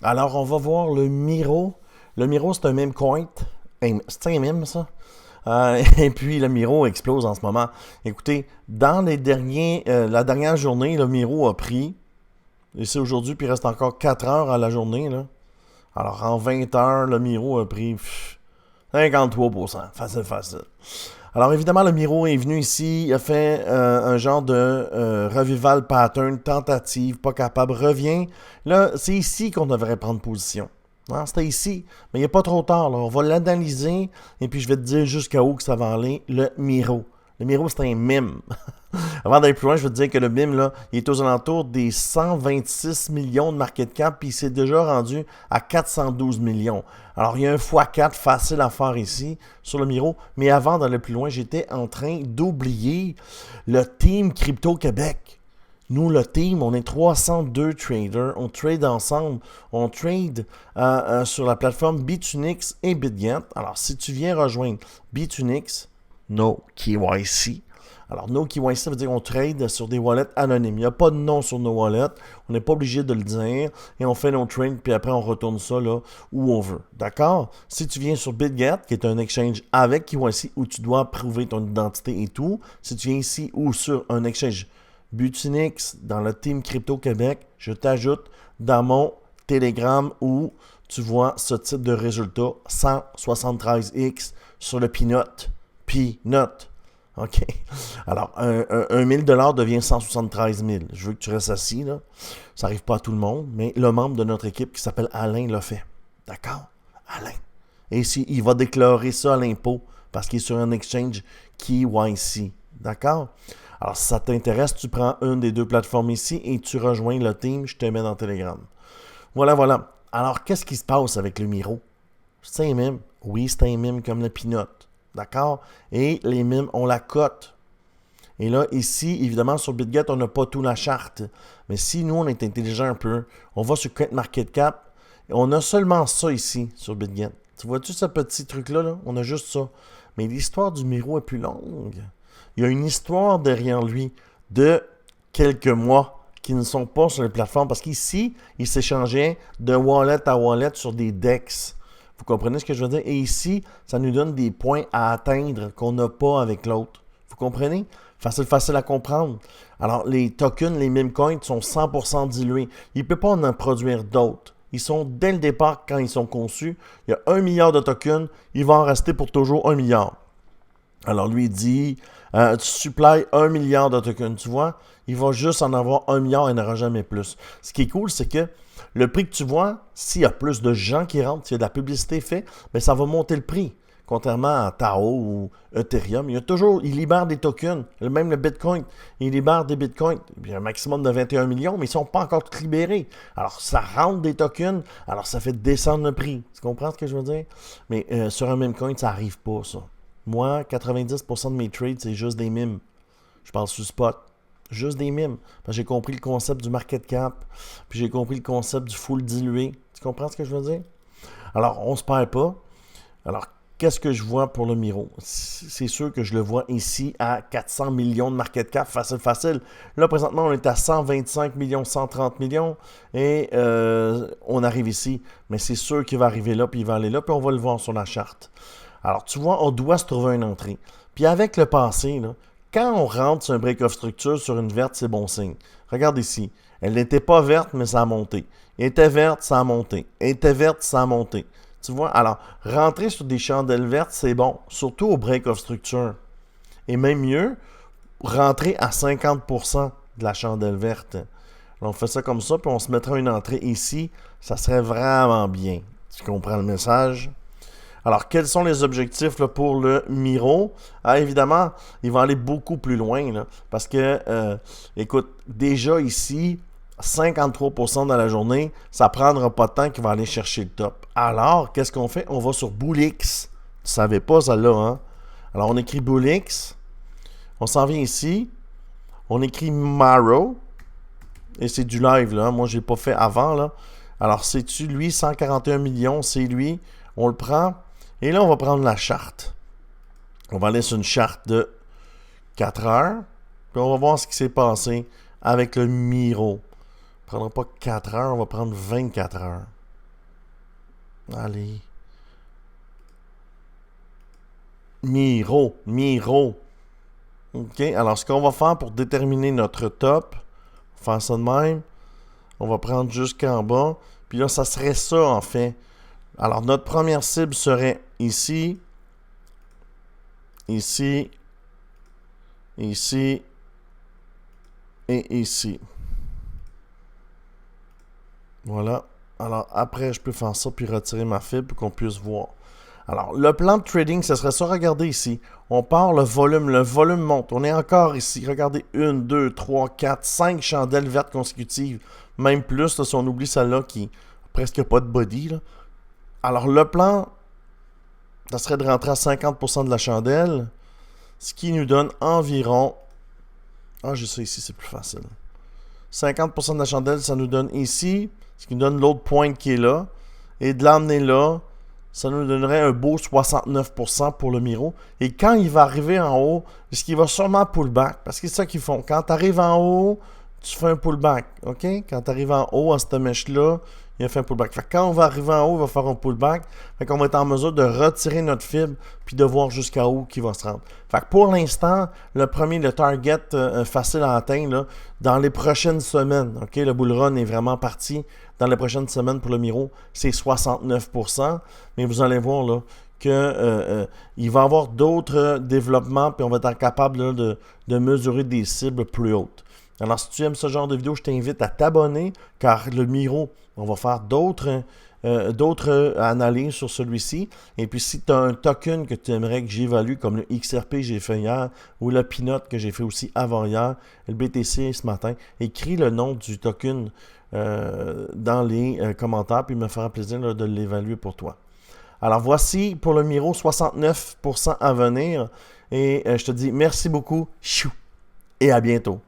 Alors, on va voir le Miro. Le Miro, c'est un meme coin. C'est un meme, ça? Et puis, le Miro explose en ce moment. Écoutez, dans la dernière journée, le Miro a pris, et c'est aujourd'hui, puis il reste encore 4 heures à la journée, là. Alors, en 20 heures, le Miro a pris 53%. Facile, facile. Alors, évidemment, le Miro est venu ici, il a fait un genre de revival pattern, tentative, pas capable, revient. Là, c'est ici qu'on devrait prendre position. Hein, c'était ici, mais il n'est pas trop tard. Là. On va l'analyser et puis je vais te dire jusqu'à où que ça va aller, le Miro. Le Miro, c'est un mime. Avant d'aller plus loin, je veux te dire que le BIM, là, il est aux alentours des 126 millions de market cap, puis il s'est déjà rendu à 412 millions. Alors, il y a un x4 facile à faire ici, sur le Miro. Mais avant d'aller plus loin, j'étais en train d'oublier le Team Crypto Québec. Nous, le team, on est 302 traders. On trade ensemble. On trade sur la plateforme Bitunix et BitGet. Alors, si tu viens rejoindre Bitunix, no KYC. Alors, no KYC, ça veut dire qu'on trade sur des wallets anonymes. Il n'y a pas de nom sur nos wallets. On n'est pas obligé de le dire. Et on fait nos trades, puis après, on retourne ça là où on veut. D'accord? Si tu viens sur BitGet, qui est un exchange avec KYC, où tu dois prouver ton identité et tout, si tu viens ici ou sur un exchange Butinix dans le Team Crypto Québec, je t'ajoute dans mon Telegram où tu vois ce type de résultat 173x sur le Peanut. Peanut. OK. Alors, un 1000$ devient 173 000. Je veux que tu restes assis, là. Ça n'arrive pas à tout le monde, mais le membre de notre équipe qui s'appelle Alain l'a fait. D'accord? Alain. Et ici, il va déclarer ça à l'impôt parce qu'il est sur un exchange KYC. D'accord? Alors, si ça t'intéresse, tu prends une des deux plateformes ici et tu rejoins le team. Je te mets dans Telegram. Voilà, voilà. Alors, qu'est-ce qui se passe avec le Miro? C'est un mime. Oui, c'est un mime comme le Peanut. D'accord? Et les mimes, on la cote. Et là, ici, évidemment, sur BitGet, on n'a pas tout la charte. Mais si nous, on est intelligent un peu, on va sur CoinMarketCap, et on a seulement ça ici, sur BitGet. Tu vois-tu ce petit truc-là? Là? On a juste ça. Mais l'histoire du Miro est plus longue. Il y a une histoire derrière lui de quelques mois qui ne sont pas sur les plateformes. Parce qu'ici, il s'échangeait de wallet à wallet sur des DEX. Vous comprenez ce que je veux dire? Et ici, ça nous donne des points à atteindre qu'on n'a pas avec l'autre. Vous comprenez? Facile à comprendre. Alors, les tokens, les meme coins sont 100% dilués. Il ne peut pas en produire d'autres. Ils sont, dès le départ, quand ils sont conçus, il y a 1 milliard de tokens, il va en rester pour toujours 1 milliard. Alors, lui, il dit, tu supplies 1 milliard de tokens, tu vois, il va juste en avoir 1 milliard et n'aura jamais plus. Ce qui est cool, c'est que le prix que tu vois, s'il y a plus de gens qui rentrent, s'il y a de la publicité faite, ben ça va monter le prix. Contrairement à Tao ou Ethereum, il libère des tokens. Même le Bitcoin, il libère des Bitcoins. Il y a un maximum de 21 millions, mais ils ne sont pas encore tous libérés. Alors, ça rentre des tokens, alors ça fait descendre le prix. Tu comprends ce que je veux dire? Mais sur un meme coin, ça n'arrive pas, ça. Moi, 90% de mes trades, c'est juste des mimes. Je parle sur spot. Juste des mimes. Parce que j'ai compris le concept du market cap. Puis j'ai compris le concept du full dilué. Tu comprends ce que je veux dire? Alors, on se perd pas. Alors, qu'est-ce que je vois pour le Miro? C'est sûr que je le vois ici à 400 millions de market cap. Facile, facile. Là, présentement, on est à 125 millions, 130 millions. Et on arrive ici. Mais c'est sûr qu'il va arriver là, puis il va aller là. Puis on va le voir sur la charte. Alors, tu vois, on doit se trouver une entrée. Puis avec le passé, là, quand on rentre sur un break-off structure sur une verte, c'est bon signe. Regarde ici. Elle n'était pas verte, mais ça a monté. Elle était verte, ça a monté. Elle était verte, ça a monté. Tu vois, alors, rentrer sur des chandelles vertes, c'est bon. Surtout au break-off structure. Et même mieux, rentrer à 50% de la chandelle verte. Alors, on fait ça comme ça, puis on se mettra une entrée ici. Ça serait vraiment bien. Tu comprends le message? Alors, quels sont les objectifs là, pour le Miro? Ah, évidemment, il va aller beaucoup plus loin. Là, parce que, écoute, déjà ici, 53% dans la journée, ça ne prendra pas de temps qu'il va aller chercher le top. Alors, qu'est-ce qu'on fait? On va sur Bullix. Tu ne savais pas celle-là, hein? Alors, on écrit Bullix. On s'en vient ici. On écrit Maro. Et c'est du live, là. Moi, je l'ai pas fait avant, là. Alors, c'est-tu lui, 141 millions, c'est lui. On le prend. Et là, on va prendre la charte. On va aller sur une charte de 4 heures. Puis on va voir ce qui s'est passé avec le Miro. On ne prendra pas 4 heures, on va prendre 24 heures. Allez. Miro. OK, alors ce qu'on va faire pour déterminer notre top, faire ça de même, on va prendre jusqu'en bas, puis là, ça serait ça en fait. Alors, notre première cible serait ici, ici, ici et ici. Voilà. Alors, après, je peux faire ça puis retirer ma fibre pour qu'on puisse voir. Alors, le plan de trading, ce serait ça. Regardez ici. On part le volume monte. On est encore ici. Regardez, 1, 2, 3, 4, 5 chandelles vertes consécutives. Même plus, là, si on oublie celle-là qui n'a presque pas de body. Là. Alors, le plan, ça serait de rentrer à 50% de la chandelle, ce qui nous donne environ... Ah, j'ai ça ici, c'est plus facile. 50% de la chandelle, ça nous donne ici, ce qui nous donne l'autre pointe qui est là. Et de l'emmener là, ça nous donnerait un beau 69% pour le Miro. Et quand il va arriver en haut, ce qu'il va sûrement pullback, parce que c'est ça qu'ils font. Quand tu arrives en haut, tu fais un pullback, OK? Quand tu arrives en haut à cette mèche-là, il a fait un pullback. Fait que quand on va arriver en haut, il va faire un pullback. Fait qu'on va être en mesure de retirer notre fibre puis de voir jusqu'à où qui va se rendre. Fait que pour l'instant, le target facile à atteindre là, dans les prochaines semaines. OK? Le bull run est vraiment parti dans les prochaines semaines pour le Miro. C'est 69%. Mais vous allez voir là qu'il va y avoir d'autres développements puis on va être capable là, de mesurer des cibles plus hautes. Alors, si tu aimes ce genre de vidéo, je t'invite à t'abonner, car le Miro, on va faire d'autres analyses sur celui-ci. Et puis, si tu as un token que tu aimerais que j'évalue, comme le XRP que j'ai fait hier, ou le Peanut que j'ai fait aussi avant hier, le BTC ce matin, écris le nom du token dans les commentaires, puis il me fera plaisir là, de l'évaluer pour toi. Alors, voici pour le Miro, 69% à venir. Et je te dis merci beaucoup, et à bientôt.